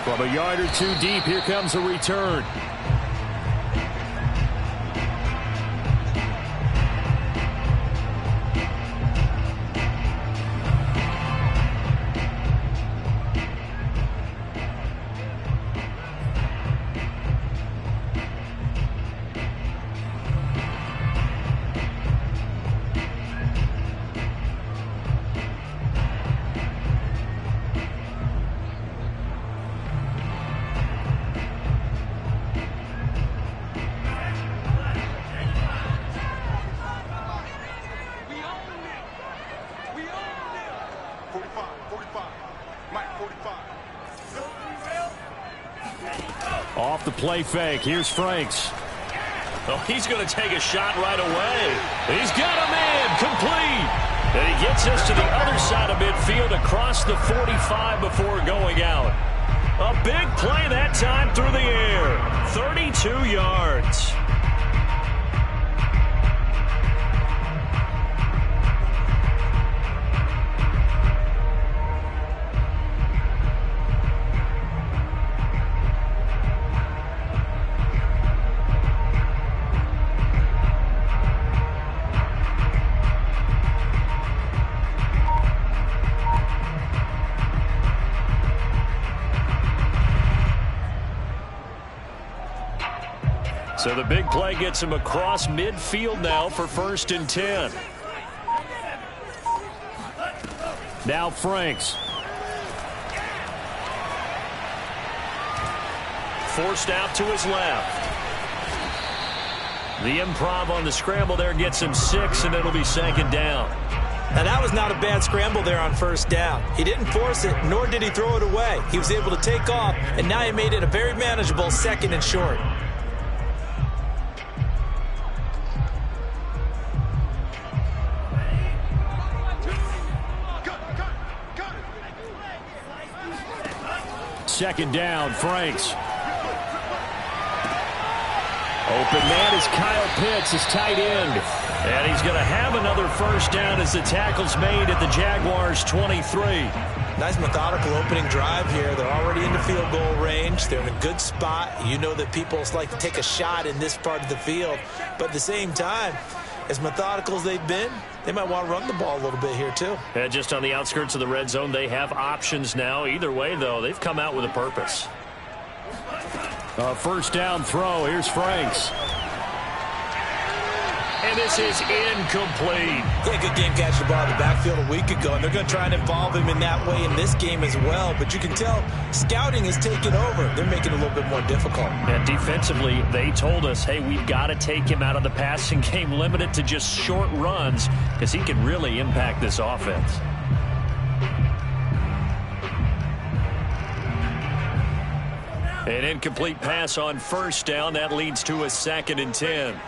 From a yard or two deep, here comes a return. Off the play fake. Here's Franks. Oh, he's going to take a shot right away. He's got a man complete. And he gets us to the other side of midfield across the 45 before going out. A big play that time through the air. 32 yards. So the big play gets him across midfield now for 1st and 10. Now Franks. Forced out to his left. The improv on the scramble there gets him 6, and it'll be 2nd down. Now, that was not a bad scramble there on 1st down. He didn't force it, nor did he throw it away. He was able to take off, and now he made it a very manageable 2nd and short. Second down, Franks. Open man is Kyle Pitts, his tight end. And he's going to have another 1st down as the tackle's made at the Jaguars' 23. Nice methodical opening drive here. They're already in the field goal range. They're in a good spot. You know that people like to take a shot in this part of the field. But at the same time, as methodical as they've been, they might want to run the ball a little bit here too. Yeah, just on the outskirts of the red zone, they have options now. Either way, though, they've come out with a purpose. 1st down throw. Here's Franks. And this is incomplete. Yeah, good game catching the ball in the backfield a week ago, and they're going to try and involve him in that way in this game as well. But you can tell scouting is taking over. They're making it a little bit more difficult. And defensively, they told us, hey, we've got to take him out of the passing game, limited to just short runs, because he can really impact this offense. An incomplete pass on 1st down. That leads to a 2nd and 10.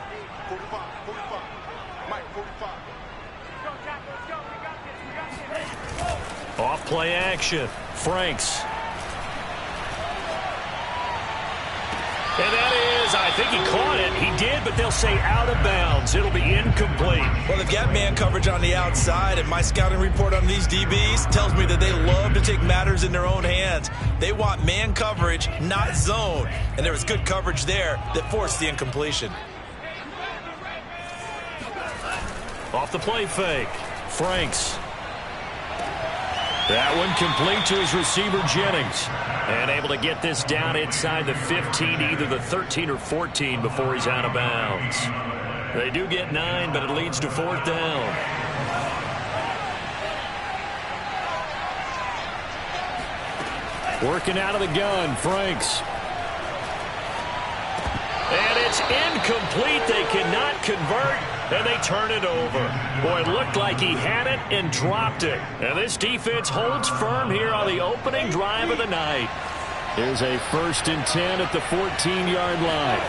Off play action. Franks. And that is, I think he caught it. He did, but they'll say out of bounds. It'll be incomplete. Well, they've got man coverage on the outside, and my scouting report on these DBs tells me that they love to take matters in their own hands. They want man coverage, not zone. And there was good coverage there that forced the incompletion. Off the play fake. Franks. That one complete to his receiver, Jennings. And able to get this down inside the 15, either the 13 or 14 before he's out of bounds. They do get 9, but it leads to 4th down. Working out of the gun, Franks. And it's incomplete. They cannot convert, and they turn it over. Boy, it looked like he had it and dropped it. And this defense holds firm here on the opening drive of the night. Here's a 1st and 10 at the 14-yard line.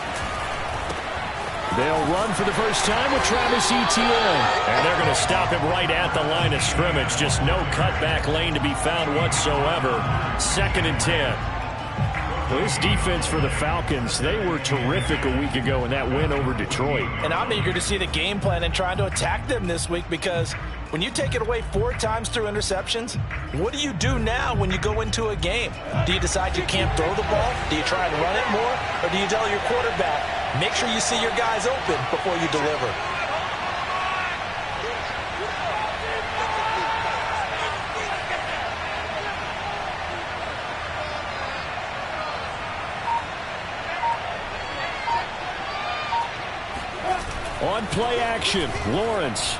They'll run for the first time with Travis Etienne. And they're going to stop him right at the line of scrimmage. Just no cutback lane to be found whatsoever. 2nd and 10. Well, this defense for the Falcons, they were terrific a week ago in that win over Detroit. And I'm eager to see the game plan and trying to attack them this week because When you take it away 4 times through interceptions, what do you do now when you go into a game? Do you decide you can't throw the ball? Do you try and run it more? Or do you tell your quarterback, make sure you see your guys open before you deliver? On play action, Lawrence.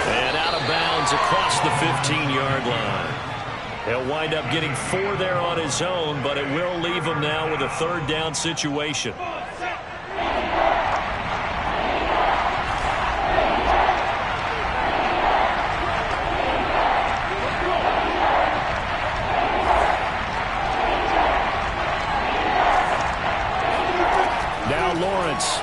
And out of bounds across the 15-yard line. He'll wind up getting 4 there on his own, but it will leave him now with a 3rd down situation. Now Lawrence.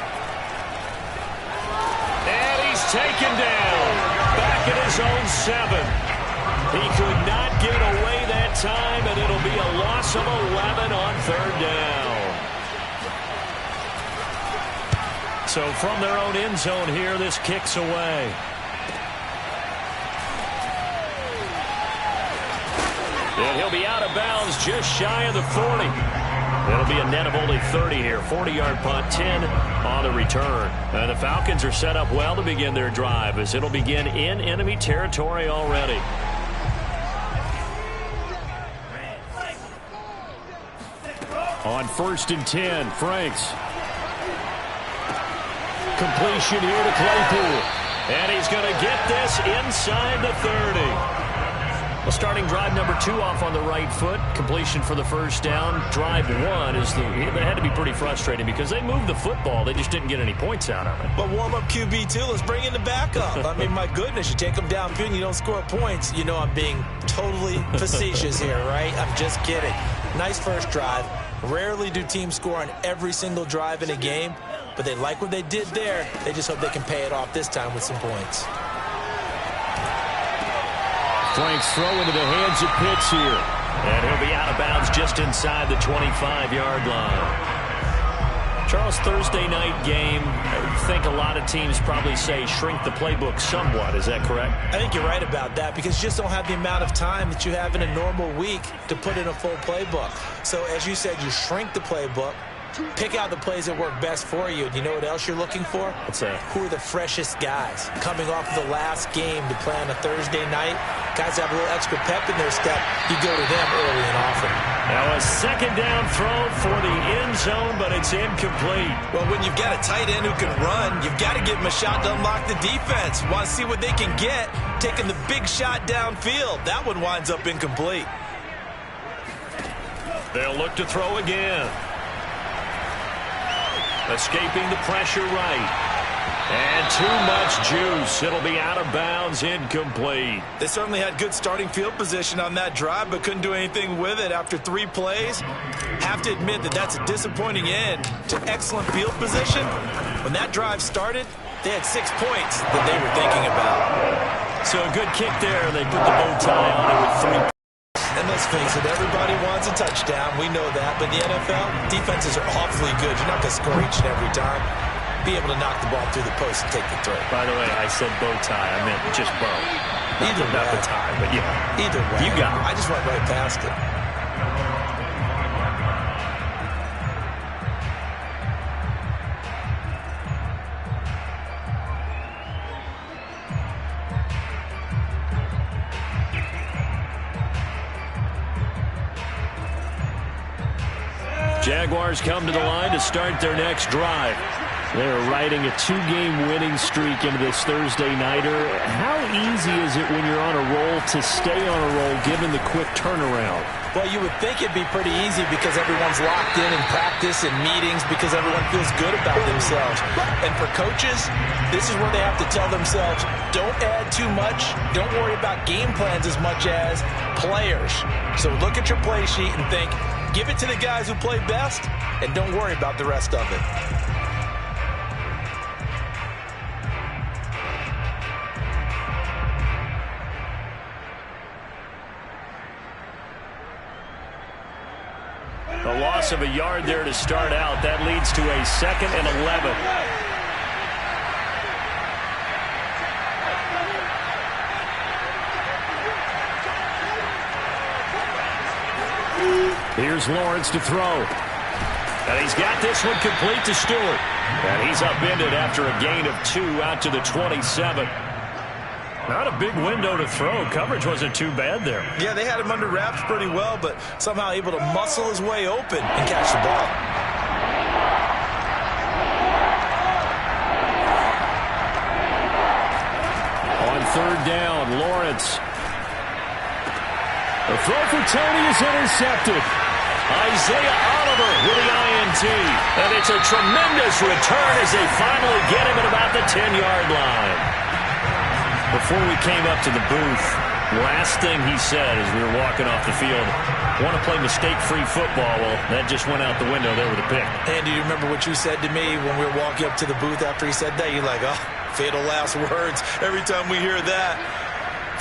And he's taken down. Back at his own 7. He could not get away that time, and it'll be a loss of 11 on 3rd down. So from their own end zone here, this kicks away. And he'll be out of bounds just shy of the 40. It'll be a net of only 30 here. 40-yard punt, 10 on the return. And the Falcons are set up well to begin their drive as it'll begin in enemy territory already. On 1st and 10, Franks. Completion here to Claypool. And he's going to get this inside the 30. Well, starting drive number 2 off on the right foot. Completion for the 1st down. Drive 1 is it had to be pretty frustrating because they moved the football. They just didn't get any points out of it. But warm up QB2. Let's bring in the backup. I mean, my goodness, you take them downfield and you don't score points. You know I'm being totally facetious here, right? I'm just kidding. Nice first drive. Rarely do teams score on every single drive in a game, but they like what they did there. They just hope they can pay it off this time with some points. Franks throw into the hands of Pitts here. And he'll be out of bounds just inside the 25-yard line. Charles, Thursday night game, I think a lot of teams probably say shrink the playbook somewhat. Is that correct? I think you're right about that because you just don't have the amount of time that you have in a normal week to put in a full playbook. So as you said, you shrink the playbook, pick out the plays that work best for you. You know what else you're looking for? What's that? Who are the freshest guys coming off of the last game to play on a Thursday night? Guys have a little extra pep in their step. You go to them early and often. Now a 2nd down throw for the end zone, but it's incomplete. Well, when you've got a tight end who can run, you've got to give him a shot to unlock the defense. Want to see what they can get, taking the big shot downfield. That one winds up incomplete. They'll look to throw again. Escaping the pressure right. And too much juice. It'll be out of bounds, incomplete. They certainly had good starting field position on that drive, but couldn't do anything with it after 3 plays. Have to admit that that's a disappointing end to excellent field position. When that drive started, they had 6 points that they were thinking about. So a good kick there. They put the bow tie on it with 3. And let's face it, everybody wants a touchdown. We know that. But in the NFL, defenses are awfully good. You're not going to score each and every time. Be able to knock the ball through the post and take the throw. By the way, I said bow tie. I meant just bow. Either way. Not the tie, but yeah. Either way. You got it. I just went right past it. Jaguars come to the line to start their next drive. They're riding a 2-game winning streak into this Thursday nighter. How easy is it when you're on a roll to stay on a roll given the quick turnaround? Well, you would think it'd be pretty easy because everyone's locked in practice and meetings because everyone feels good about themselves. And for coaches, this is where they have to tell themselves, don't add too much. Don't worry about game plans as much as players. So look at your play sheet and think, give it to the guys who play best and don't worry about the rest of it. A loss of a yard there to start out. That leads to a 2nd and 11. Here's Lawrence to throw. And he's got this one complete to Stewart. And he's upended after a gain of 2 out to the 27. Not a big window to throw. Coverage wasn't too bad there. Yeah, they had him under wraps pretty well, but somehow able to muscle his way open and catch the ball. On third down, Lawrence. The throw for Tony is intercepted. Isaiah Oliver with the INT. And it's a tremendous return as they finally get him at about the 10-yard line. Before we came up to the booth, last thing he said as we were walking off the field, want to play mistake-free football. Well, that just went out the window there with a pick. Andy, you remember what you said to me when we were walking up to the booth after he said that? You're like, oh, fatal last words. Every time we hear that,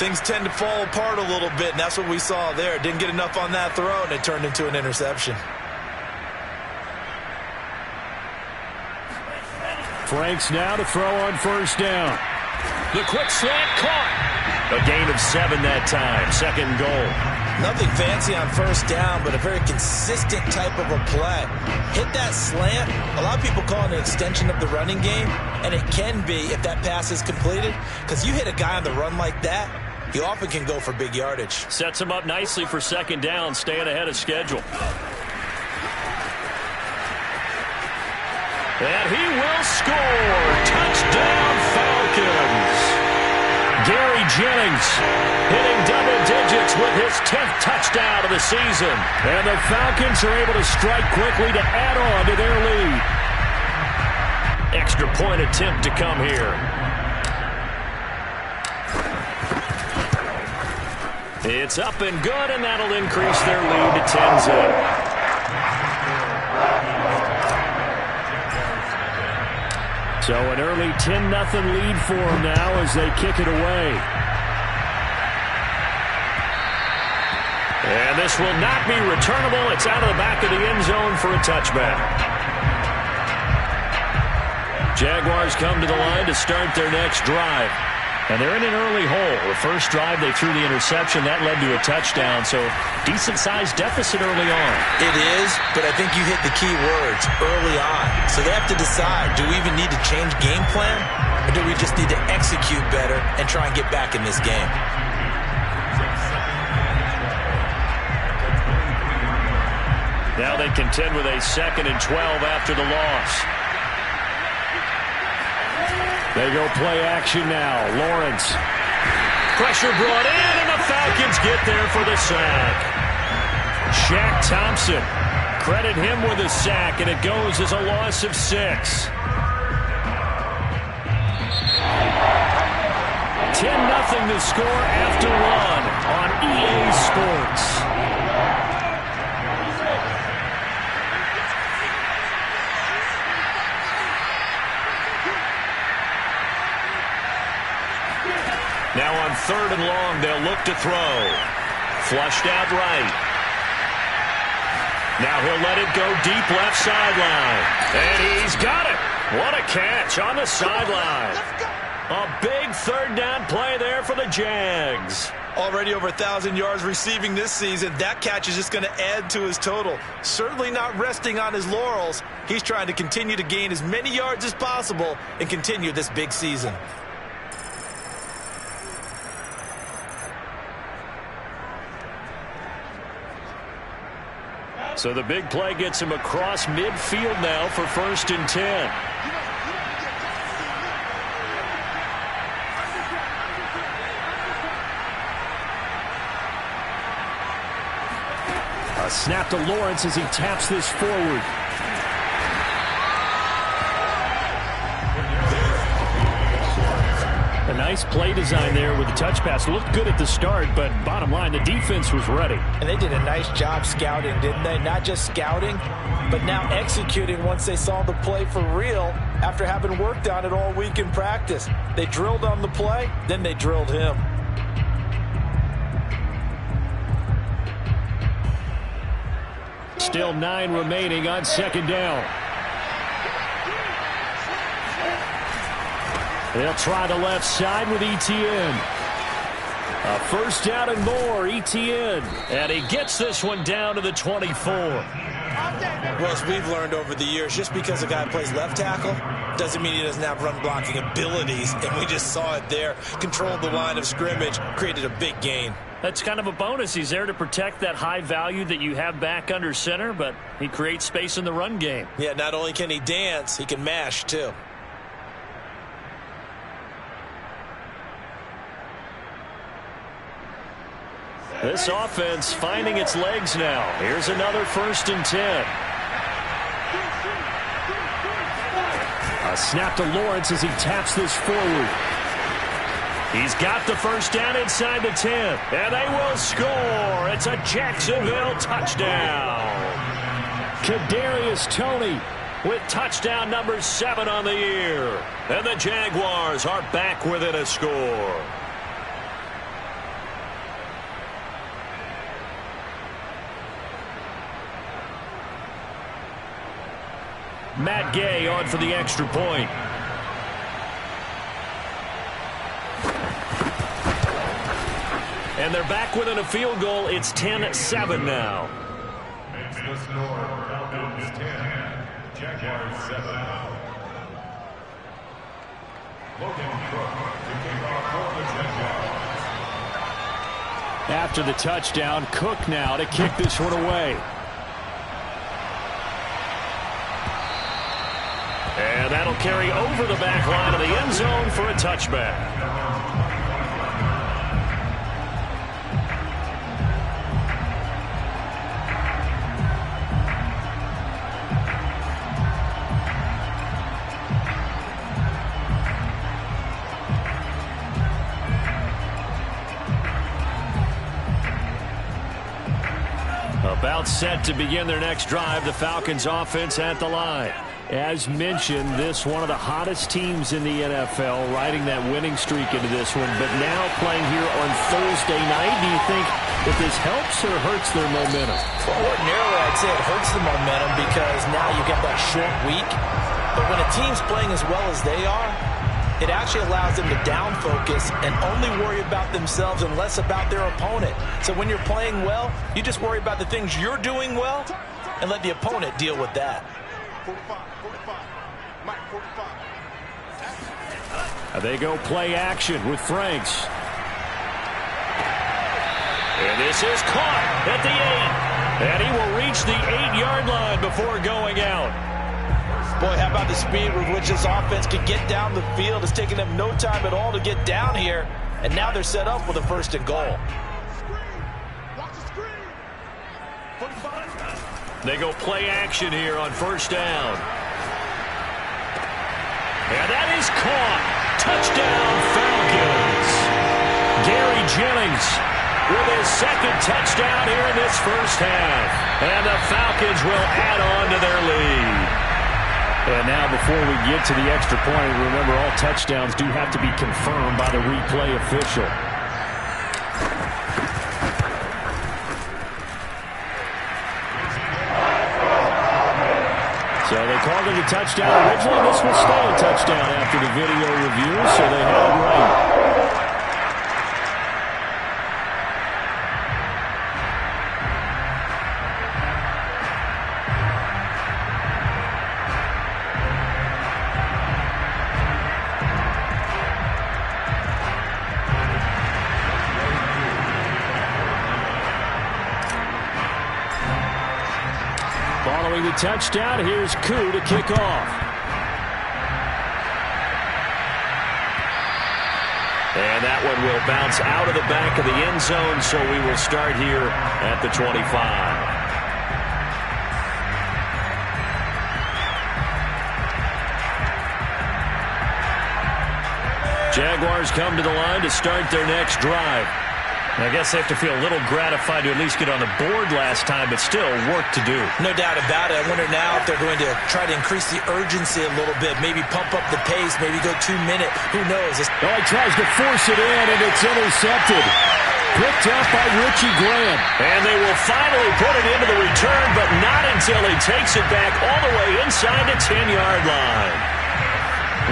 things tend to fall apart a little bit, and that's what we saw there. Didn't get enough on that throw, and it turned into an interception. Franks now to throw on first down. The quick slant caught. A gain of 7 that time. Second goal. Nothing fancy on first down, but a very consistent type of a play. Hit that slant. A lot of people call it an extension of the running game, and it can be if that pass is completed, because you hit a guy on the run like that, he often can go for big yardage. Sets him up nicely for second down, staying ahead of schedule. And he will score. Touchdown, Falcons. Gary Jennings hitting double digits with his 10th touchdown of the season. And the Falcons are able to strike quickly to add on to their lead. Extra point attempt to come here. It's up and good, and that'll increase their lead to 10-zip. So an early 10-0 lead for them now as they kick it away. And this will not be returnable. It's out of the back of the end zone for a touchback. Jaguars come to the line to start their next drive. And they're in an early hole. The first drive, they threw the interception. That led to a touchdown. So decent-sized deficit early on. It is, but I think you hit the key words, early on. So they have to decide, do we even need to change game plan? Or do we just need to execute better and try and get back in this game? Now they contend with a 2nd and 12 after the loss. They go play action now. Lawrence. Pressure brought in, and the Falcons get there for the sack. Shaq Thompson. Credit him with a sack, and it goes as a loss of 6. 10-0 the score after 1 on EA Sports. Now on 3rd and long, they'll look to throw. Flushed out right. Now he'll let it go deep left sideline. And he's got it. What a catch on the sideline. A big 3rd down play there for the Jags. Already over 1,000 yards receiving this season. That catch is just going to add to his total. Certainly not resting on his laurels. He's trying to continue to gain as many yards as possible and continue this big season. So the big play gets him across midfield now for 1st and 10. A snap to Lawrence as he taps this forward. A nice play design there with the touch pass. Looked good at the start, but bottom line, the defense was ready. And they did a nice job scouting, didn't they? Not just scouting, but now executing once they saw the play for real after having worked on it all week in practice. They drilled on the play, then they drilled him. Still 9 remaining on 2nd down. They'll try the left side with Etienne. A first down and more, ETN. And he gets this one down to the 24. Well, as we've learned over the years, just because a guy plays left tackle doesn't mean he doesn't have run blocking abilities. And we just saw it there. Controlled the line of scrimmage, created a big gain. That's kind of a bonus. He's there to protect that high value that you have back under center, but he creates space in the run game. Yeah, not only can he dance, he can mash too. This offense finding its legs now. Here's another 1st and 10. A snap to Lawrence as he taps this forward. He's got the first down inside the 10. And they will score. It's a Jacksonville touchdown. Kadarius Toney with touchdown number 7 on the year. And the Jaguars are back within a score. Matt Gay on for the extra point. And they're back within a field goal. It's 10-7 now. Makes the score. Falcons 10, Jaguars 7. Logan Cook to kick off for the Jaguars. After the touchdown, Cook now to kick this one away. And that'll carry over the back line of the end zone for a touchback. About set to begin their next drive, the Falcons offense at the line. As mentioned, this one of the hottest teams in the NFL, riding that winning streak into this one, but now playing here on Thursday night. Do you think that this helps or hurts their momentum? Well, ordinarily, I'd say it hurts the momentum because now you get that short week. But when a team's playing as well as they are, it actually allows them to down focus and only worry about themselves and less about their opponent. So when you're playing well, you just worry about the things you're doing well and let the opponent deal with that. 45. Mike, 45. They go play action with Franks. And this is caught at the 8. And he will reach the 8-yard line before going out. Boy, how about the speed with which this offense can get down the field? It's taken them no time at all to get down here. And now they're set up with a 1st and goal. They go play action here on 1st down. And that is caught. Touchdown, Falcons. Gary Jennings with his 2nd touchdown here in this first half. And the Falcons will add on to their lead. And now before we get to the extra point, remember all touchdowns do have to be confirmed by the replay official. So they called it a touchdown originally. This will stay a touchdown after the video review, so they had it right. Following the touchdown, here's Koo to kick off. And that one will bounce out of the back of the end zone, so we will start here at the 25. Jaguars come to the line to start their next drive. I guess they have to feel a little gratified to at least get on the board last time, but still work to do. No doubt about it. I wonder now if they're going to try to increase the urgency a little bit, maybe pump up the pace, maybe go 2-minute. Who knows? Oh, he tries to force it in, and it's intercepted. Picked up by Richie Grant. And they will finally put it into the return, but not until he takes it back all the way inside the 10-yard line.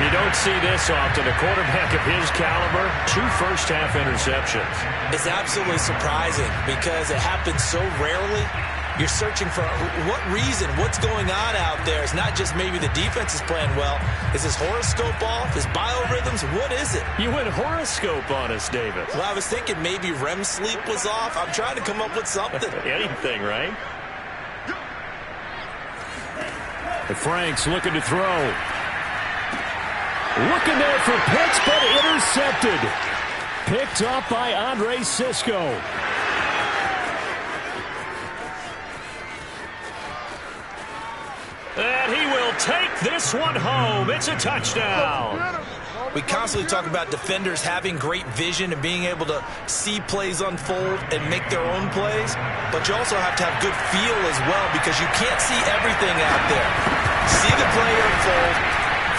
You don't see this often. A quarterback of his caliber 2 first-half interceptions. It's absolutely surprising because it happens so rarely. You're searching for what reason, what's going on out there. It's not just maybe the defense is playing well. Is his horoscope off? His biorhythms? What is it? You went horoscope on us, David. Well, I was thinking maybe REM sleep was off. I'm trying to come up with something. Anything, right? Frank's looking to throw. Looking there for Pitts, but intercepted. Picked up by Andre Cisco. And he will take this one home. It's a touchdown. We constantly talk about defenders having great vision and being able to see plays unfold and make their own plays, but you also have to have good feel as well because you can't see everything out there. See the play unfold,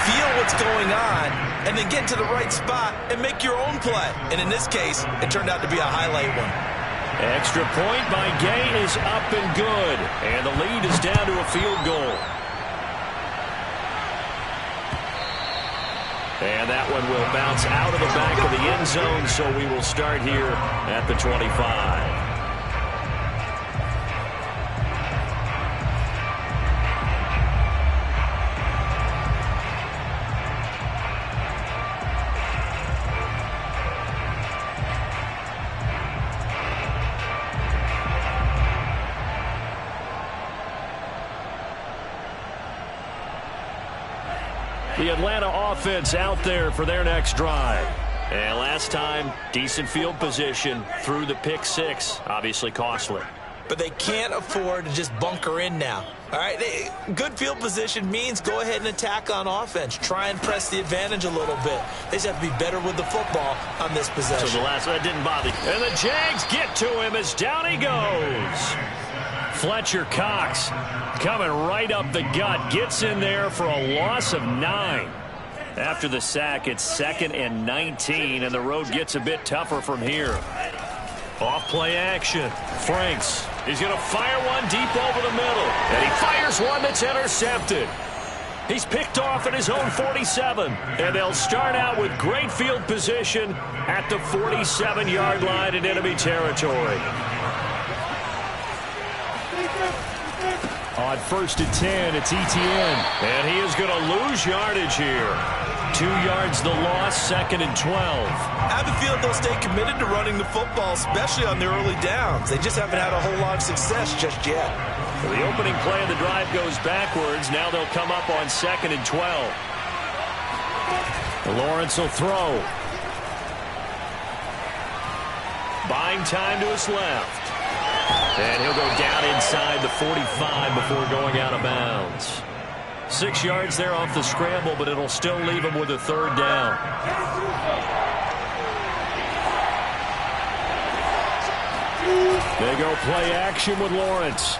feel what's going on, and then get to the right spot and make your own play. And in this case, it turned out to be a highlight one. Extra point by Gay is up and good, and the lead is down to a field goal. And that one will bounce out of the back of the end zone, so we will start here at the 25. The Atlanta offense out there for their next drive. And last time, decent field position through the pick 6. Obviously costly. But they can't afford to just bunker in now. All right, good field position means go ahead and attack on offense. Try and press the advantage a little bit. They just have to be better with the football on this possession. So the last one didn't bother. And the Jags get to him as down he goes. Fletcher Cox coming right up the gut. Gets in there for a loss of 9. After the sack, it's 2nd and 19, and the road gets a bit tougher from here. Off play action. Franks. He's going to fire one deep over the middle. And he fires one that's intercepted. He's picked off at his own 47. And they'll start out with great field position at the 47-yard line in enemy territory. On 1st and 10, it's Etienne. And he is going to lose yardage here. 2 yards the loss, 2nd and 12. I have a feeling they'll stay committed to running the football, especially on their early downs. They just haven't had a whole lot of success just yet. Well, the opening play of the drive goes backwards. Now they'll come up on 2nd and 12. Lawrence will throw. Buying time to his left. And he'll go down inside the 45 before going out of bounds. 6 yards there off the scramble, but it'll still leave him with a 3rd down. They go play action with Lawrence.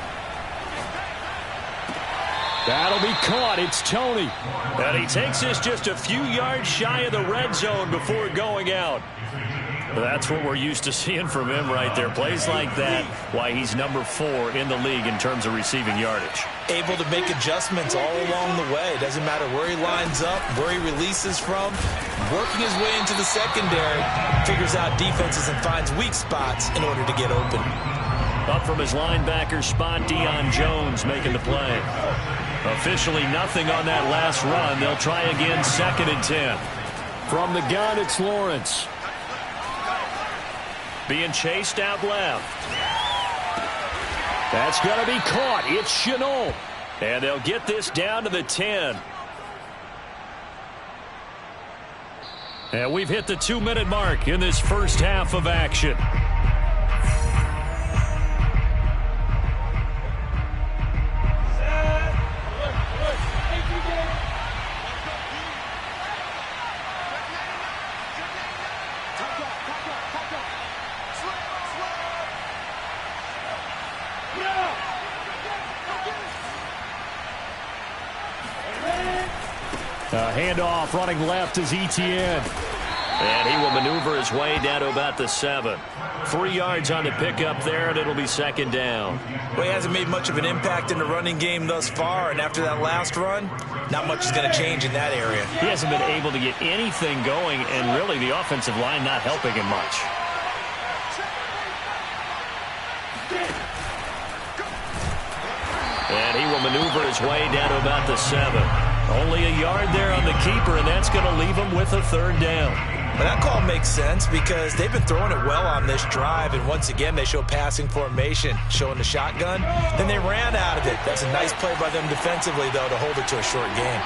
That'll be caught. It's Toney. And he takes this just a few yards shy of the red zone before going out. That's what we're used to seeing from him right there. Plays like that, why he's number 4 in the league in terms of receiving yardage. Able to make adjustments all along the way. Doesn't matter where he lines up, where he releases from. Working his way into the secondary, figures out defenses and finds weak spots in order to get open. Up from his linebacker spot, Deion Jones making the play. Officially nothing on that last run. They'll try again, 2nd and 10. From the gun, it's Lawrence. Being chased out left. That's going to be caught. It's Shenault. And they'll get this down to the 10. And we've hit the 2-minute mark in this first half of action. Handoff running left is Etienne. And he will maneuver his way down to about the 7. 3 yards on the pickup there, and it'll be second down. Well, he hasn't made much of an impact in the running game thus far, and after that last run, not much is going to change in that area. He hasn't been able to get anything going, and really the offensive line not helping him much. And he will maneuver his way down to about the 7. Only a yard there on the keeper, and that's going to leave him with a third down. But that call makes sense because they've been throwing it well on this drive, and once again they show passing formation, showing the shotgun. Then they ran out of it. That's a nice play by them defensively, though, to hold it to a short game.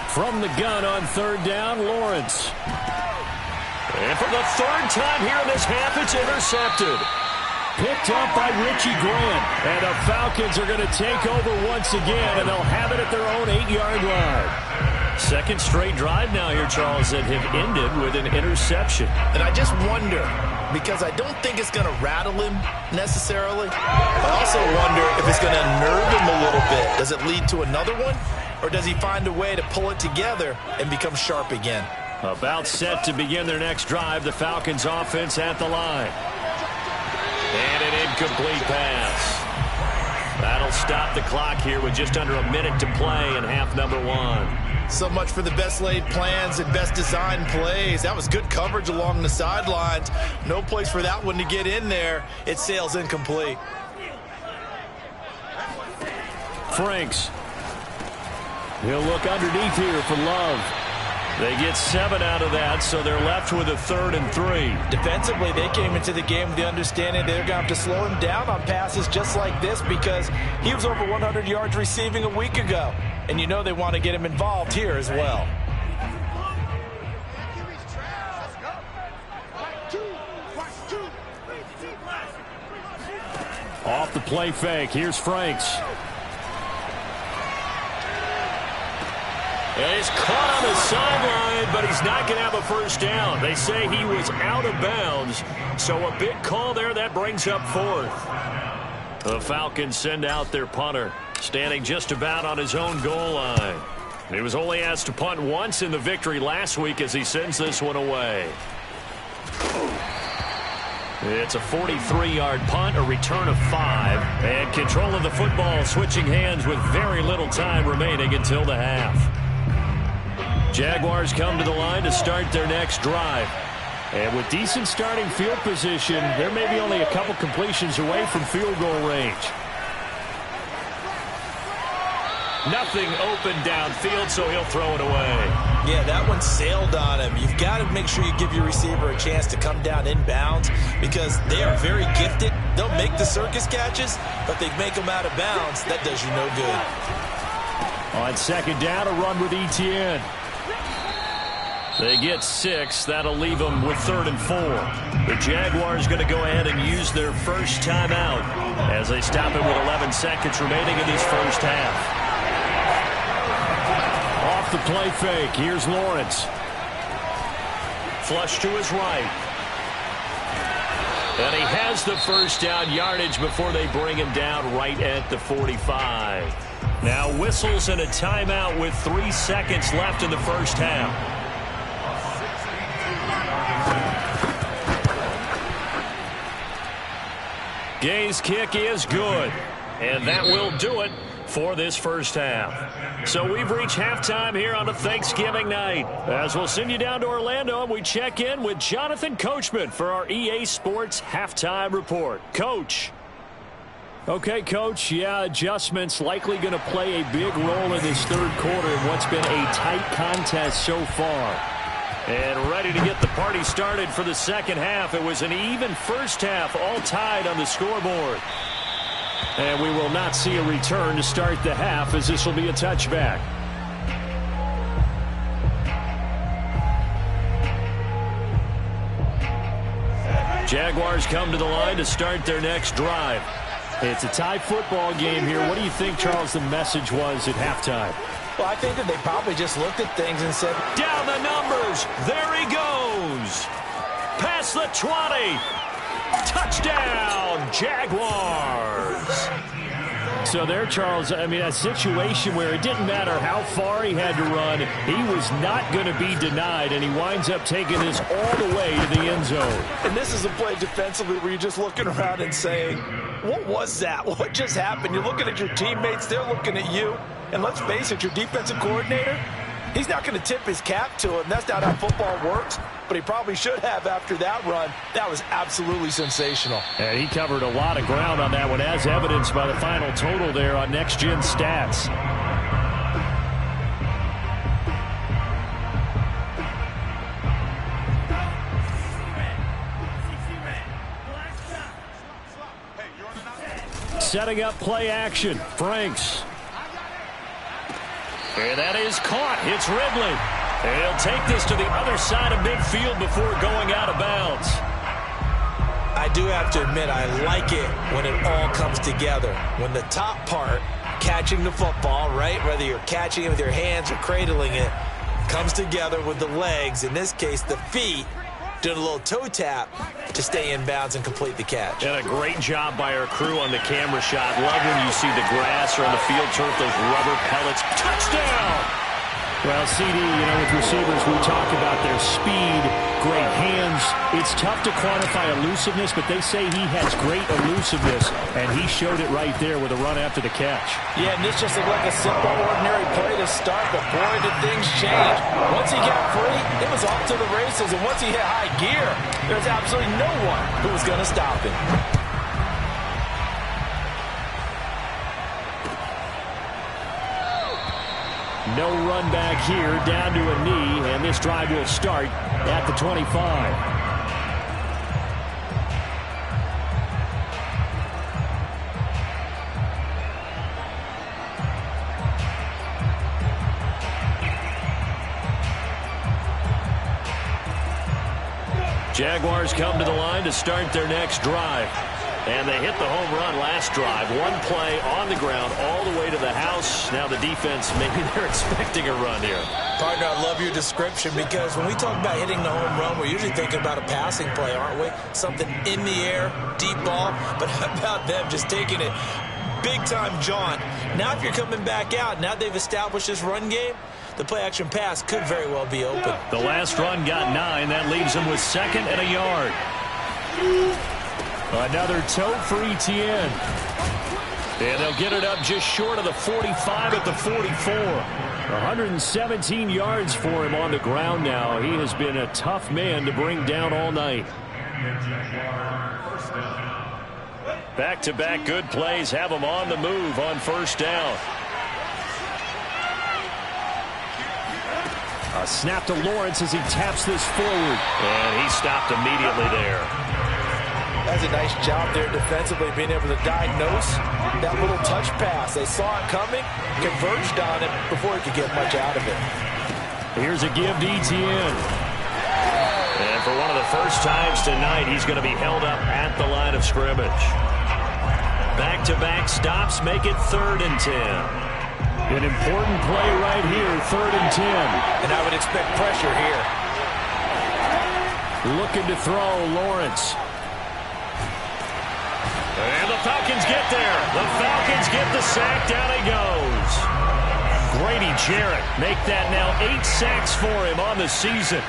From the gun on third down, Lawrence. And for the third time here in this half, it's intercepted. Picked up by Richie Grant. And the Falcons are going to take over once again, and they'll have it at their own 8-yard line. Second straight drive now here, Charles, that have ended with an interception. And I just wonder, because I don't think it's going to rattle him necessarily. I also wonder if it's going to unnerve him a little bit. Does it lead to another one? Or does he find a way to pull it together and become sharp again? About set to begin their next drive, the Falcons offense at the line. And an incomplete pass. That'll stop the clock here with just under a minute to play in half number 1. So much for the best laid plans and best designed plays. That was good coverage along the sidelines. No place for that one to get in there. It sails incomplete. Franks. He'll look underneath here for Love. They get 7 out of that, so they're left with a 3rd and 3. Defensively, they came into the game with the understanding they're going to have to slow him down on passes just like this because he was over 100 yards receiving a week ago. And you know they want to get him involved here as well. Off the play fake, here's Franks. And he's caught on the sideline, but he's not going to have a first down. They say he was out of bounds, so a big call there. That brings up 4th. The Falcons send out their punter, standing just about on his own goal line. He was only asked to punt once in the victory last week as he sends this one away. It's a 43-yard punt, a return of 5, and control of the football switching hands with very little time remaining until the half. Jaguars come to the line to start their next drive. And with decent starting field position, they're maybe only a couple completions away from field goal range. Nothing open downfield, so he'll throw it away. Yeah, that one sailed on him. You've got to make sure you give your receiver a chance to come down inbounds because they are very gifted. They'll make the circus catches, but they make them out of bounds. That does you no good. On second down, a run with Etienne. They get 6. That'll leave them with 3rd and 4. The Jaguars going to go ahead and use their first timeout as they stop it with 11 seconds remaining in this first half. Off the play fake, here's Lawrence. Flush to his right. And he has the first down yardage before they bring him down right at the 45. Now whistles and a timeout with 3 seconds left in the first half. Gay's kick is good, and that will do it for this first half. So we've reached halftime here on a Thanksgiving night. As we'll send you down to Orlando, and we check in with Jonathan Coachman for our EA Sports Halftime Report. Coach. Okay, Coach, adjustments likely going to play a big role in this third quarter in what's been a tight contest so far. And ready to get the party started for the second half. It was an even first half, all tied on the scoreboard. And we will not see a return to start the half as this will be a touchback. Jaguars come to the line to start their next drive. It's a tie football game here. What do you think, Charles, the message was at halftime? Well, I think that they probably just looked at things and said, down the numbers. There he goes. Past the 20. Touchdown, Jaguars. So there, Charles, I mean, a situation where it didn't matter how far he had to run, he was not going to be denied, and he winds up taking this all the way to the end zone. And this is a play defensively where you're just looking around and saying, what was that? What just happened? You're looking at your teammates, they're looking at you, and let's face it, your defensive coordinator, he's not going to tip his cap to him. That's not how football works, but he probably should have after that run. That was absolutely sensational. And he covered a lot of ground on that one, as evidenced by the final total there on Next Gen Stats. Setting up play action. Franks. And that is caught. It's Ridley. And he'll take this to the other side of midfield before going out of bounds. I do have to admit, I like it when it all comes together. When the top part, catching the football, right, whether you're catching it with your hands or cradling it, comes together with the legs, in this case the feet, doing a little toe tap to stay in bounds and complete the catch. And a great job by our crew on the camera shot. Love when you see the grass or on the field turf, those rubber pellets. Touchdown! Well, CD, you know, with receivers, we talk about their speed, great hands. It's tough to quantify elusiveness, but they say he has great elusiveness, and he showed it right there with a run after the catch. Yeah, and this just looked like a simple, ordinary play to start, but boy, did things change. Once he got free, it was off to the races, and once he hit high gear, there's absolutely no one who was going to stop him. No run back here, down to a knee, and this drive will start at the 25. Jaguars come to the line to start their next drive. And they hit the home run last drive. One play on the ground all the way to the house. Now the defense, maybe they're expecting a run here. Partner, I love your description, because when we talk about hitting the home run, we're usually thinking about a passing play, aren't we? Something in the air, deep ball. But how about them just taking it big-time jaunt? Now if you're coming back out, now they've established this run game, the play-action pass could very well be open. The last run got 9. That leaves them with 2nd and a yard. Another toe for Etienne. And they'll get it up just short of the 45 at the 44. 117 yards for him on the ground now. He has been a tough man to bring down all night. Back-to-back good plays have him on the move on first down. A snap to Lawrence as he taps this forward. And he stopped immediately there. That's a nice job there defensively, being able to diagnose that little touch pass. They saw it coming, converged on it before he could get much out of it. Here's a give to Etienne. And for one of the first times tonight, he's going to be held up at the line of scrimmage. Back-to-back stops make it 3rd and 10. An important play right here, 3rd and 10. And I would expect pressure here. Looking to throw, Lawrence. And the Falcons get there. The Falcons get the sack. Down he goes. Grady Jarrett make that now 8 sacks for him on the season.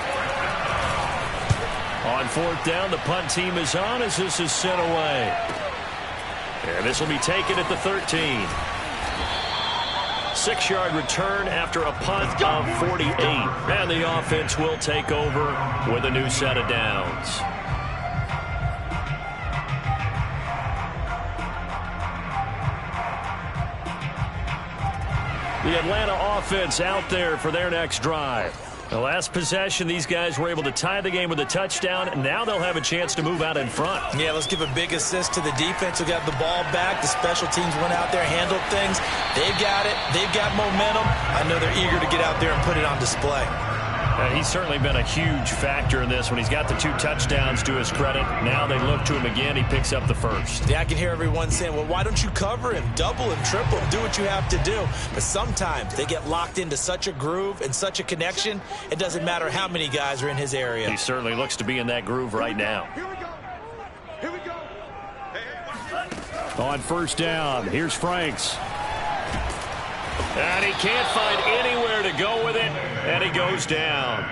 On 4th down, the punt team is on as this is sent away. And this will be taken at the 13. 6-yard return after a punt of 48. And the offense will take over with a new set of downs. The Atlanta offense out there for their next drive. The last possession, these guys were able to tie the game with a touchdown, and now they'll have a chance to move out in front. Yeah, let's give a big assist to the defense who got the ball back. The special teams went out there, handled things. They've got it. They've got momentum. I know they're eager to get out there and put it on display. He's certainly been a huge factor in this when he's got the 2 touchdowns to his credit. Now they look to him again. He picks up the first. Yeah, I can hear everyone saying, well, why don't you cover him? Double him, triple him, do what you have to do. But sometimes they get locked into such a groove and such a connection, it doesn't matter how many guys are in his area. He certainly looks to be in that groove right now. Here we go. On first down, here's Franks. And he can't find anywhere to go with it, and he goes down.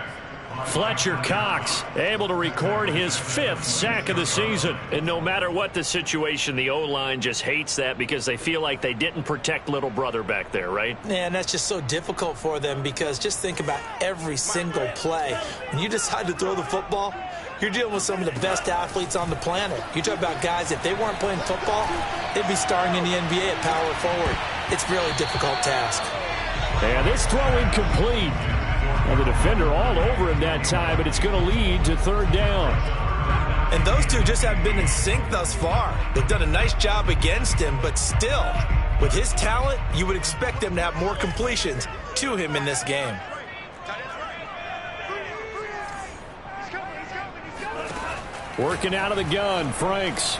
Fletcher Cox able to record his 5th sack of the season. And no matter what the situation, the O-line just hates that because they feel like they didn't protect little brother back there, right? Yeah, and that's just so difficult for them because just think about every single play. When you decide to throw the football, you're dealing with some of the best athletes on the planet. You talk about guys, if they weren't playing football, they'd be starring in the NBA at power forward. It's a really difficult task. And this throw incomplete. And the defender all over him that time, but it's going to lead to 3rd down. And those two just haven't been in sync thus far. They've done a nice job against him, but still, with his talent, you would expect them to have more completions to him in this game. Working out of the gun, Franks.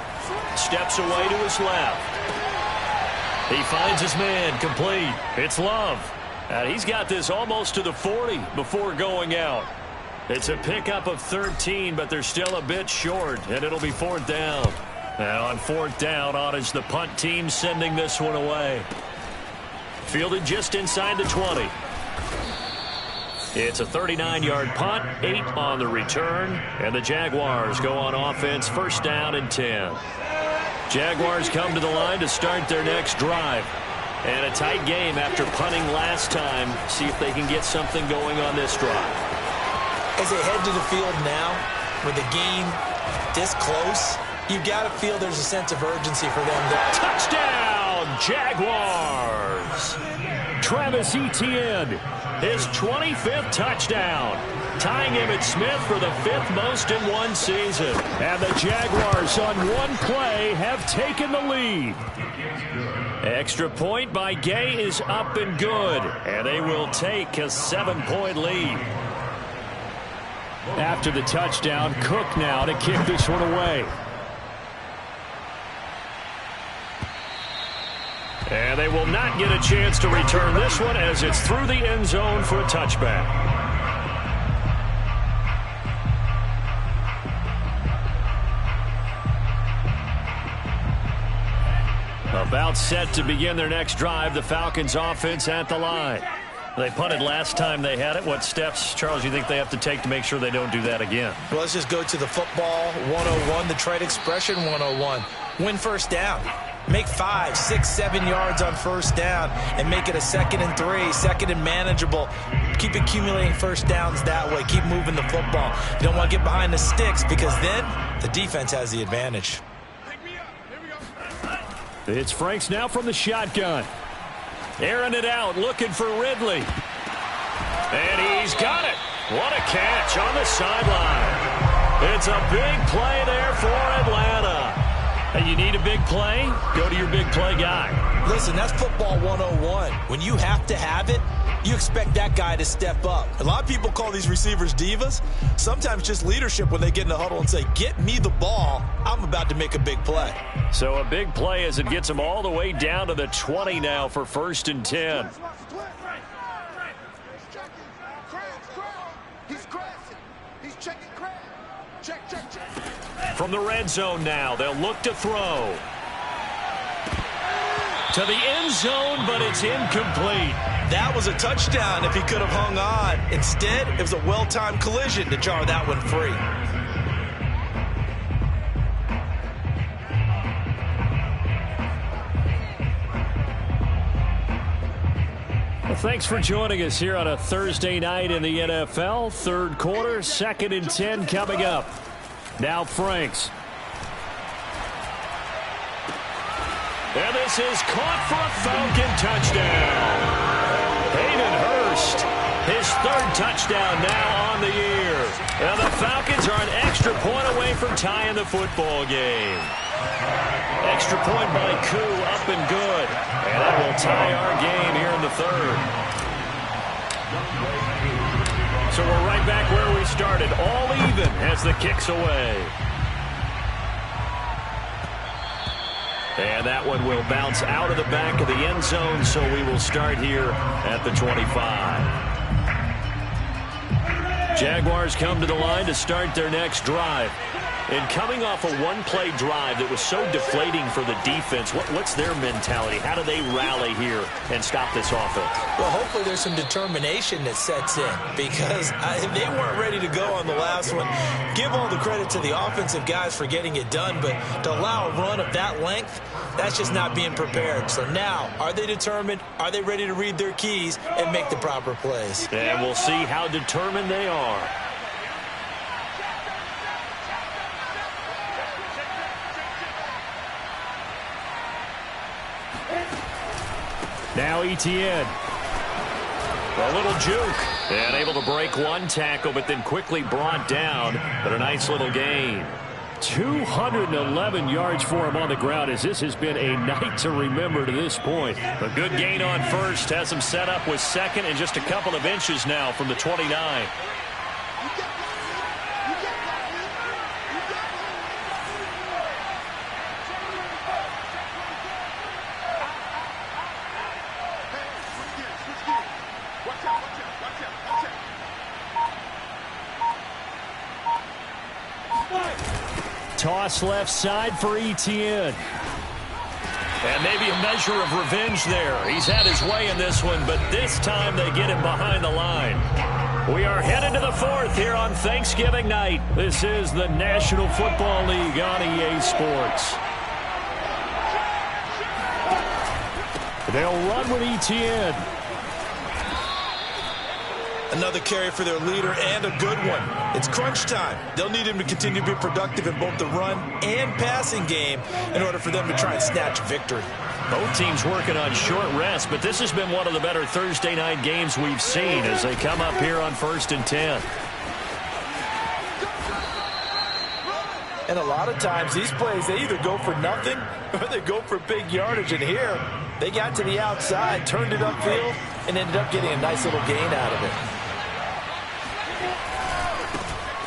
Steps away to his left. He finds his man, complete. It's Love. And he's got this almost to the 40 before going out. It's a pickup of 13, but they're still a bit short, and it'll be 4th down. And on 4th down, on is the punt team sending this one away. Fielded just inside the 20. It's a 39-yard punt, 8 on the return, and the Jaguars go on offense, 1st down and 10. Jaguars come to the line to start their next drive. And a tight game after punting last time. See if they can get something going on this drive. As they head to the field now, with the game this close, you've got to feel there's a sense of urgency for them there. Touchdown, Jaguars! Travis Etienne, his 25th touchdown, tying Emmitt Smith for the 5th most in one season. And the Jaguars on one play have taken the lead. Extra point by Gay is up and good, and they will take a 7-point lead. After the touchdown, Cook now to kick this one away. And they will not get a chance to return this one as it's through the end zone for a touchback. About set to begin their next drive, the Falcons offense at the line. They punted last time they had it. What steps, Charles, you think they have to take to make sure they don't do that again? Well, let's just go to the football 101, the trade expression 101. Win 1st down. Make 5, 6, 7 yards on 1st down and make it a 2nd and 3, 2nd and manageable. Keep accumulating 1st downs that way. Keep moving the football. You don't want to get behind the sticks because then the defense has the advantage. It's Franks now from the shotgun. Airing it out, looking for Ridley. And he's got it. What a catch on the sideline. It's a big play there for Atlanta. Hey, you need a big play? Go to your big play guy. Listen, that's football 101. When you have to have it, you expect that guy to step up. A lot of people call these receivers divas. Sometimes just leadership when they get in the huddle and say, get me the ball. I'm about to make a big play. So a big play as it gets them all the way down to the 20 now for 1st and 10. From the red zone now, they'll look to throw. To the end zone, but it's incomplete. That was a touchdown if he could have hung on. Instead, it was a well-timed collision to jar that one free. Well, thanks for joining us here on a Thursday night in the NFL. 3rd quarter, 2nd and 10 coming up. Now Franks. And this is caught for a Falcon touchdown. Hayden Hurst, his 3rd touchdown now on the year. And the Falcons are an extra point away from tying the football game. Extra point by Koo, up and good. And that will tie our game here in the 3rd. So we're right back where we started, all even as the kick's away. And that one will bounce out of the back of the end zone, so we will start here at the 25. Jaguars come to the line to start their next drive. And coming off a one-play drive that was so deflating for the defense, what's their mentality? How do they rally here and stop this offense? Well, hopefully there's some determination that sets in because they weren't ready to go on the last one. Give all the credit to the offensive guys for getting it done, but to allow a run of that length, that's just not being prepared. So now, are they determined? Are they ready to read their keys and make the proper plays? And we'll see how determined they are. Now Etienne. A little juke. And able to break one tackle, but then quickly brought down. But a nice little gain. 211 yards for him on the ground, as this has been a night to remember to this point. A good gain on first. Has him set up with second and just a couple of inches now from the 29. Toss left side for Etienne. And maybe a measure of revenge there. He's had his way in this one, but this time they get him behind the line. We are headed to the fourth here on Thanksgiving night. This is the National Football League on EA Sports. They'll run with Etienne. Another carry for their leader and a good one. It's crunch time. They'll need him to continue to be productive in both the run and passing game in order for them to try and snatch victory. Both teams working on short rest, but this has been one of the better Thursday night games we've seen as they come up here on 1st and 10. And a lot of times these plays, they either go for nothing or they go for big yardage. And here, they got to the outside, turned it upfield, and ended up getting a nice little gain out of it.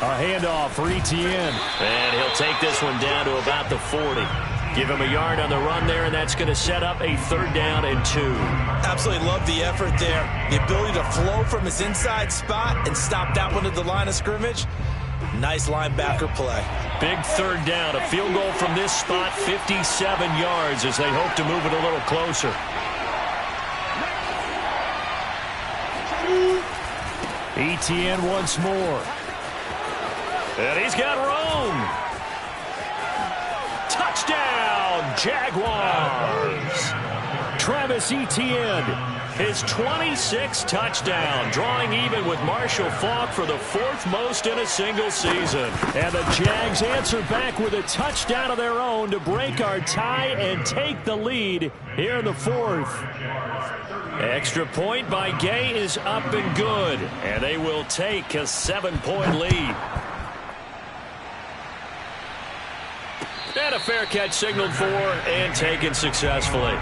A handoff for Etienne. And he'll take this one down to about the 40. Give him a yard on the run there, and that's going to set up a 3rd down and 2. Absolutely love the effort there. The ability to flow from his inside spot and stop that one at the line of scrimmage. Nice linebacker play. Big 3rd down. A field goal from this spot, 57 yards as they hope to move it a little closer. Etienne once more. And he's got room. Touchdown, Jaguars. Travis Etienne, his 26th touchdown, drawing even with Marshall Faulk for the 4th most in a single season. And the Jags answer back with a touchdown of their own to break our tie and take the lead here in the 4th. Extra point by Gay is up and good, and they will take a 7-point lead. And a fair catch signaled for and taken successfully.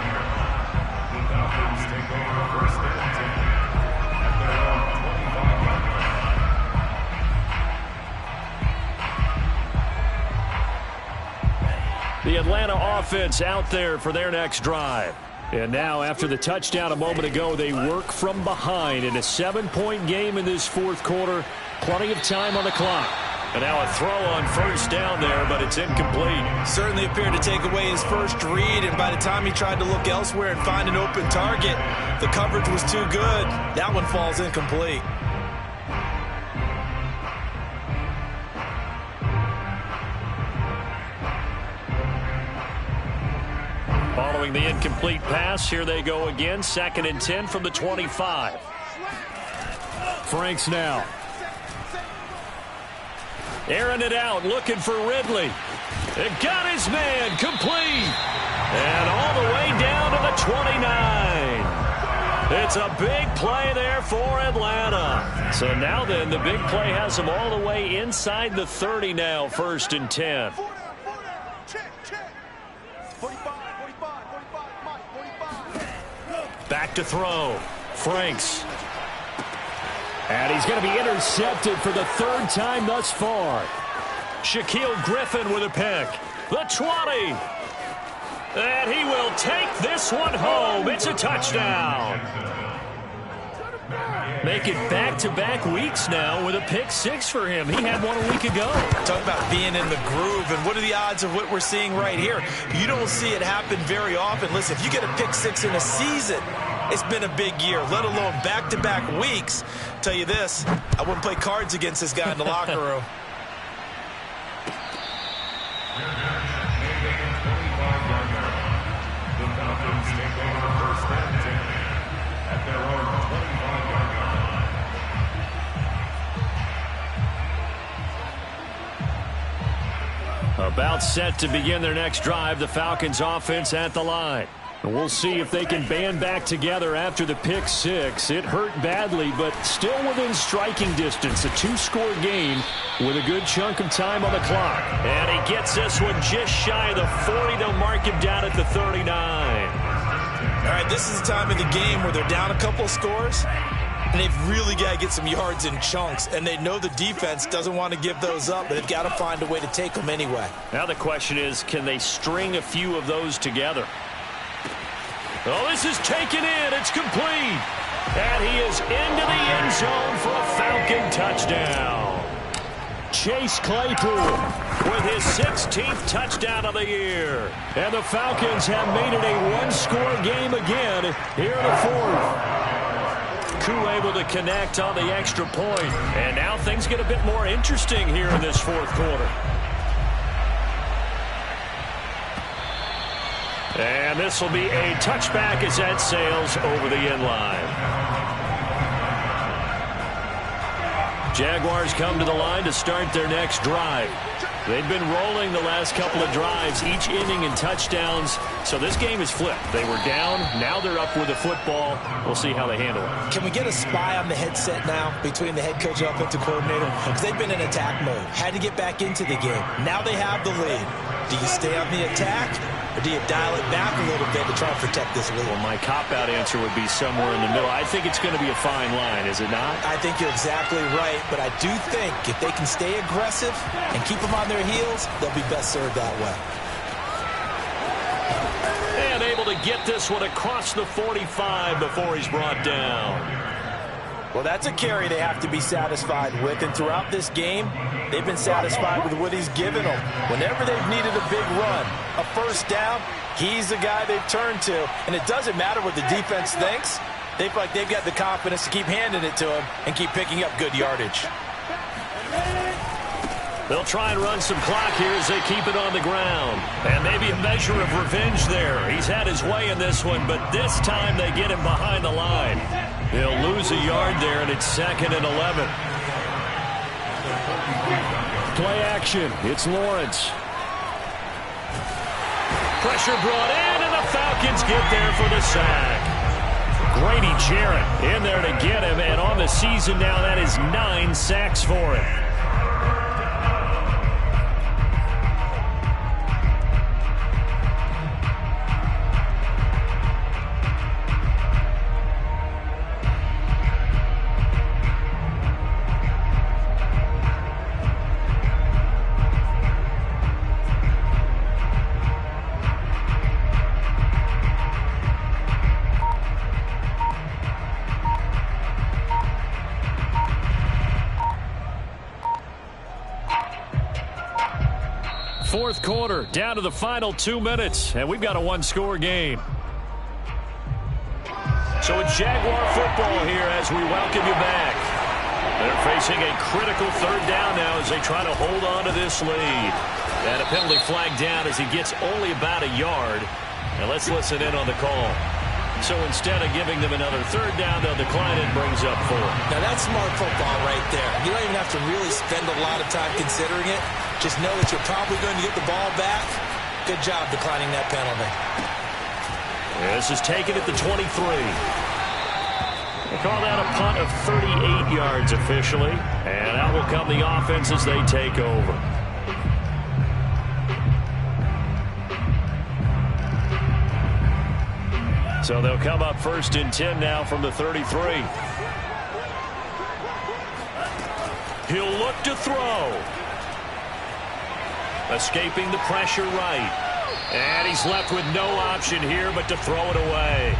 The Atlanta offense out there for their next drive. And now, after the touchdown a moment ago, they work from behind in a 7-point game in this 4th quarter. Plenty of time on the clock. And now a throw on 1st down there, but it's incomplete. Certainly appeared to take away his first read, and by the time he tried to look elsewhere and find an open target, the coverage was too good. That one falls incomplete. Following the incomplete pass, here they go again. 2nd and 10 from the 25. Franks now. Airing it out, looking for Ridley. It got his man, complete. And all the way down to the 29. It's a big play there for Atlanta. So now then, the big play has them all the way inside the 30 now, 1st and 10. Back to throw. Franks. And he's going to be intercepted for the 3rd time thus far. Shaquille Griffin with a pick. The 20. And he will take this one home. It's a touchdown. Make it back-to-back weeks now with a pick six for him. He had one a week ago. Talk about being in the groove, and what are the odds of what we're seeing right here? You don't see it happen very often. Listen, if you get a pick six in a season, it's been a big year, let alone back-to-back weeks. Tell you this, I wouldn't play cards against this guy in the locker room. About set to begin their next drive, the Falcons offense at the line. And we'll see if they can band back together after the pick six. It hurt badly, but still within striking distance. A two-score game with a good chunk of time on the clock. And he gets this one just shy of the 40. They'll mark him down at the 39. All right, this is the time of the game where they're down a couple of scores, and they've really got to get some yards in chunks, and they know the defense doesn't want to give those up, but they've got to find a way to take them anyway. Now the question is, can they string a few of those together? Oh, this is taken in. It's complete. And he is into the end zone for a Falcon touchdown. Chase Claypool with his 16th touchdown of the year. And the Falcons have made it a one-score game again here in the fourth. Koo able to connect on the extra point. And now things get a bit more interesting here in this fourth quarter. And this will be a touchback as that sails over the end line. Jaguars come to the line to start their next drive. They've been rolling the last couple of drives, each inning in touchdowns. So this game is flipped. They were down. Now they're up with the football. We'll see how they handle it. Can we get a spy on the headset now between the head coach and offensive coordinator? Because they've been in attack mode. Had to get back into the game. Now they have the lead. Do you stay on the attack, or do you dial it back a little bit to try and protect this lead? Well, my cop-out answer would be somewhere in the middle. I think it's going to be a fine line, is it not? I think you're exactly right, but I do think if they can stay aggressive and keep them on their heels, they'll be best served that way. And able to get this one across the 45 before he's brought down. Well, that's a carry they have to be satisfied with, and throughout this game, they've been satisfied with what he's given them. Whenever they've needed a big run, a first down, he's the guy they've turned to, and it doesn't matter what the defense thinks. They feel like they've got the confidence to keep handing it to him and keep picking up good yardage. They'll try and run some clock here as they keep it on the ground. And maybe a measure of revenge there. He's had his way in this one, but this time they get him behind the line. They'll lose a yard there, and it's 2nd and 11. Play action. It's Lawrence. Pressure brought in, and the Falcons get there for the sack. Grady Jarrett in there to get him, and on the season now, that is 9 sacks for him. Fourth quarter, down to the final 2 minutes, and we've got a one-score game. So it's Jaguar football here as we welcome you back. They're facing a critical third down now as they try to hold on to this lead. And a penalty flag down as he gets only about a yard. And let's listen in on the call. So instead of giving them another third down, they'll decline it, brings up 4. Now that's smart football right there. You don't even have to really spend a lot of time considering it. Just know that you're probably going to get the ball back. Good job declining that penalty. This is taken at the 23. They call that a punt of 38 yards officially. And out will come the offense as they take over. So they'll come up 1st and 10 now from the 33. He'll look to throw. Escaping the pressure right. And he's left with no option here but to throw it away.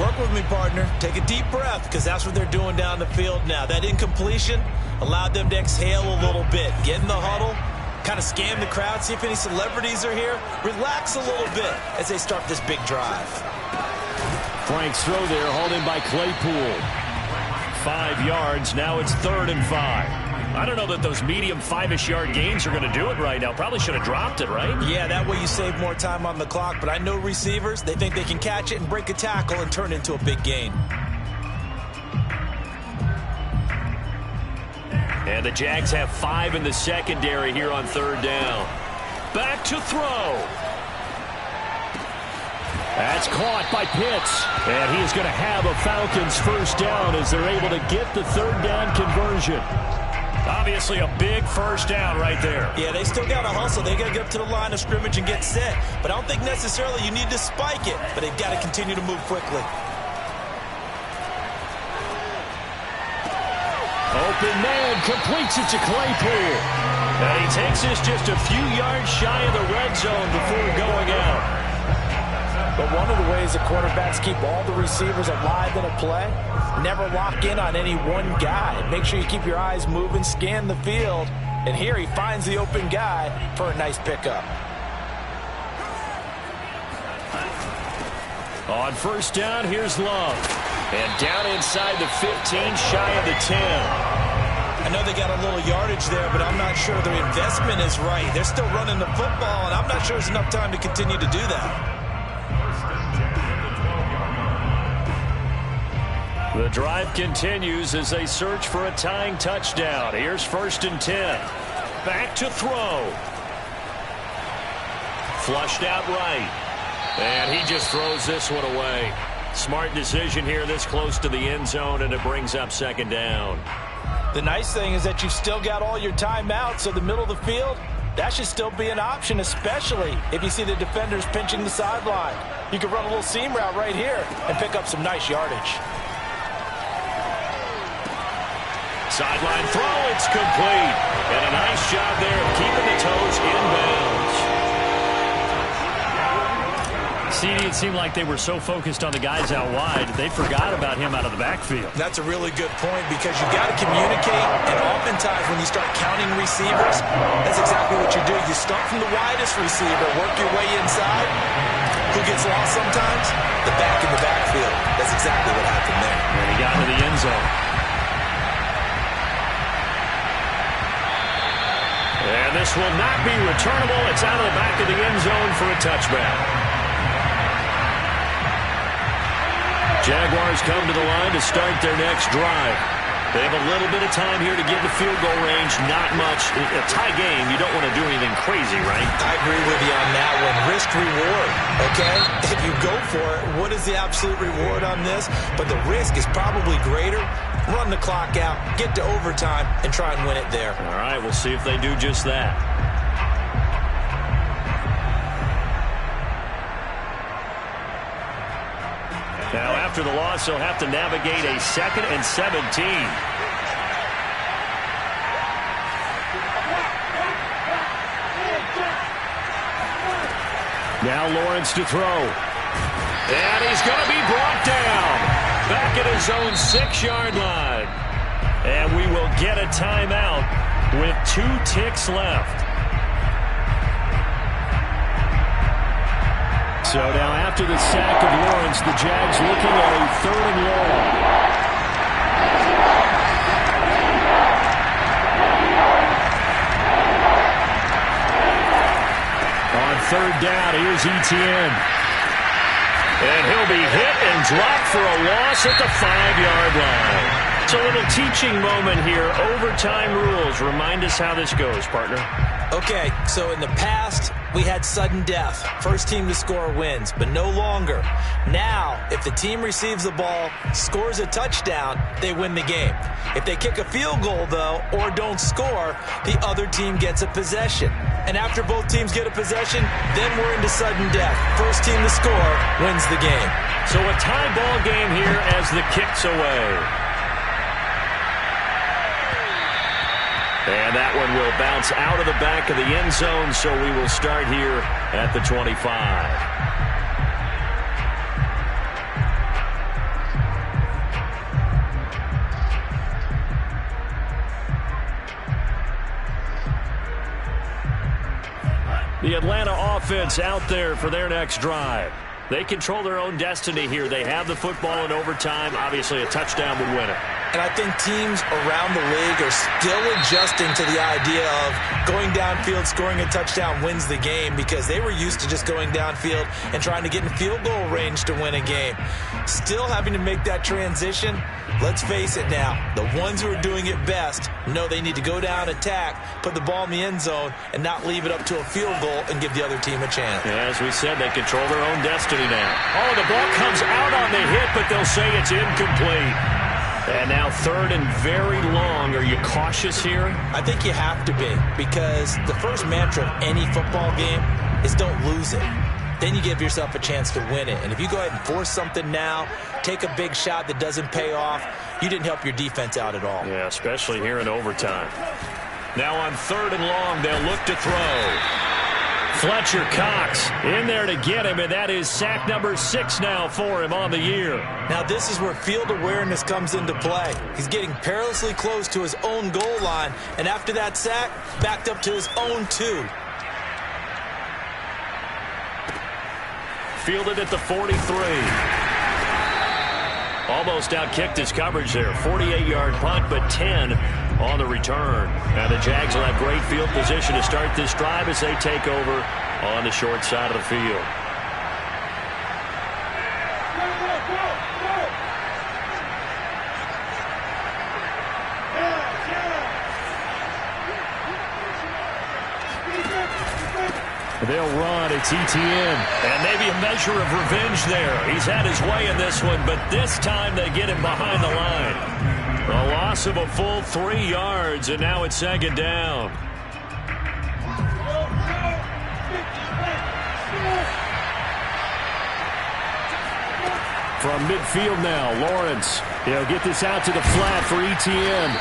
Work with me, partner. Take a deep breath, because that's what they're doing down the field now. That incompletion allowed them to exhale a little bit. Get in the huddle, kind of scan the crowd, see if any celebrities are here. Relax a little bit as they start this big drive. Frank's throw there, hauled in by Claypool. 5 yards, now it's 3rd and 5. I don't know that those medium 5-ish yard gains are going to do it right now. Probably should have dropped it, right? Yeah, that way you save more time on the clock. But I know receivers, they think they can catch it and break a tackle and turn it into a big gain. And the Jags have 5 in the secondary here on 3rd down. Back to throw. That's caught by Pitts. And he is going to have a Falcons first down as they're able to get the 3rd down conversion. Obviously a big first down right there. Yeah, they still got to hustle. They got to get up to the line of scrimmage and get set. But I don't think necessarily you need to spike it. But they've got to continue to move quickly. Open man completes it to Claypool. And he takes this just a few yards shy of the red zone before going out. But one of the ways that quarterbacks keep all the receivers alive in a play, never lock in on any one guy. Make sure you keep your eyes moving, scan the field. And here he finds the open guy for a nice pickup. On first down, here's Love. And down inside the 15, shy of the 10. I know they got a little yardage there, but I'm not sure their investment is right. They're still running the football, and I'm not sure there's enough time to continue to do that. The drive continues as they search for a tying touchdown. Here's 1st and 10. Back to throw. Flushed out right. And he just throws this one away. Smart decision here this close to the end zone, and it brings up 2nd down. The nice thing is that you've still got all your timeouts, so the middle of the field, that should still be an option, especially if you see the defenders pinching the sideline. You can run a little seam route right here and pick up some nice yardage. Sideline throw, it's complete. And a nice job there of keeping the toes in bounds. CD, it seemed like they were so focused on the guys out wide, they forgot about him out of the backfield. That's a really good point, because you got to communicate, and oftentimes when you start counting receivers, that's exactly what you do. You start from the widest receiver, work your way inside. Who gets lost sometimes? The back in the backfield. That's exactly what happened there. And he got into the end zone. And this will not be returnable. It's out of the back of the end zone for a touchback. Jaguars come to the line to start their next drive. They have a little bit of time here to get the field goal range. Not much. A tie game, you don't want to do anything crazy, right? I agree with you on that one. Risk reward, okay? If you go for it, what is the absolute reward on this? But the risk is probably greater. Run the clock out, get to overtime, and try and win it there. All right, we'll see if they do just that. Now, after the loss, they'll have to navigate a 2nd and 17. Now Lawrence to throw. And he's going to be brought down. Back at his own 6-yard line. And we will get a timeout with 2 ticks left. So now after the sack of Lawrence, the Jags looking at a 3rd and long. On 3rd down, here's Etienne. And he'll be hit and dropped for a loss at the 5-yard line. It's a little teaching moment here. Overtime rules. Remind us how this goes, partner. Okay, so in the past, we had sudden death. First team to score wins, but no longer. Now, if the team receives the ball, scores a touchdown, they win the game. If they kick a field goal, though, or don't score, the other team gets a possession. And after both teams get a possession, then we're into sudden death. First team to score wins the game. So a tie ball game here as the kick's away. And that one will bounce out of the back of the end zone, so we will start here at the 25. The Atlanta offense out there for their next drive. They control their own destiny here. They have the football in overtime. Obviously, a touchdown would win it. And I think teams around the league are still adjusting to the idea of going downfield, scoring a touchdown wins the game, because they were used to just going downfield and trying to get in field goal range to win a game. Still having to make that transition. Let's face it now, the ones who are doing it best know they need to go down, attack, put the ball in the end zone, and not leave it up to a field goal and give the other team a chance. Yeah, as we said, they control their own destiny now. Oh, the ball comes out on the hit, but they'll say it's incomplete. And now 3rd and very long. Are you cautious here? I think you have to be, because the first mantra of any football game is don't lose it. Then you give yourself a chance to win it. And if you go ahead and force something now, take a big shot that doesn't pay off, you didn't help your defense out at all. Yeah, especially here in overtime. Now on 3rd and long, they'll look to throw. Fletcher Cox in there to get him, and that is sack number 6 now for him on the year. Now this is where field awareness comes into play. He's getting perilously close to his own goal line, and after that sack, backed up to his own 2. Fielded at the 43. Almost outkicked his coverage there. 48-yard punt, but 10 on the return. And the Jags will have great field position to start this drive as they take over on the short side of the field. They'll run. It's Etienne. And maybe a measure of revenge there. He's had his way in this one, but this time they get him behind the line. A loss of a full 3 yards, and now it's 2nd down. From midfield now, Lawrence. He'll get this out to the flat for Etienne.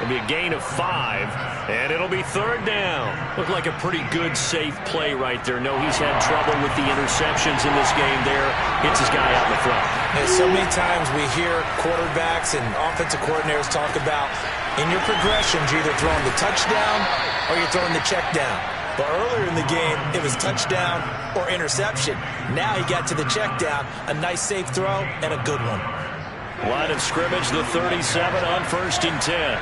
It'll be a gain of 5, and it'll be 3rd down. Looked like a pretty good, safe play right there. No, he's had trouble with the interceptions in this game there. Hits his guy out in the front. And so many times we hear quarterbacks and offensive coordinators talk about, in your progressions, you're either throwing the touchdown or you're throwing the check down. But earlier in the game, it was touchdown or interception. Now he got to the check down, a nice safe throw, and a good one. Line of scrimmage, the 37 on 1st and 10.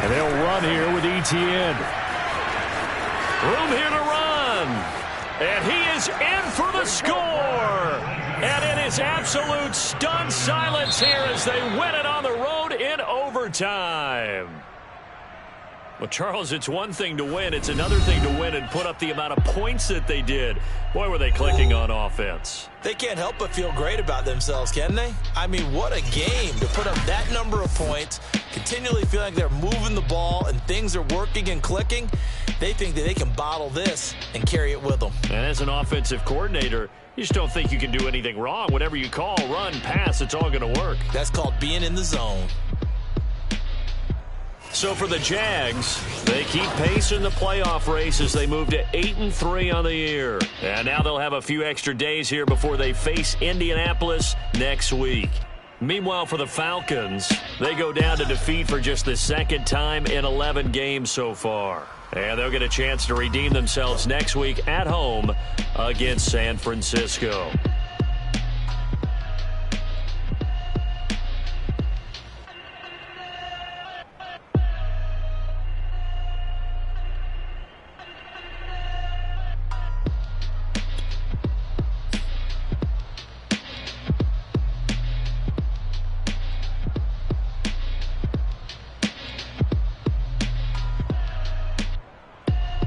And they'll run here with Etienne. Room here to run. And he is in for the score. And it is absolute stunned silence here as they win it on the road in overtime. Well, Charles, it's one thing to win. It's another thing to win and put up the amount of points that they did. Boy, were they clicking on offense. They can't help but feel great about themselves, can they? I mean, what a game to put up that number of points, continually feeling like they're moving the ball and things are working and clicking. They think that they can bottle this and carry it with them. And as an offensive coordinator, you just don't think you can do anything wrong. Whatever you call, run, pass, it's all going to work. That's called being in the zone. So for the Jags, they keep pace in the playoff race as they move to 8-3 on the year. And now they'll have a few extra days here before they face Indianapolis next week. Meanwhile, for the Falcons, they go down to defeat for just the 2nd time in 11 games so far. And they'll get a chance to redeem themselves next week at home against San Francisco.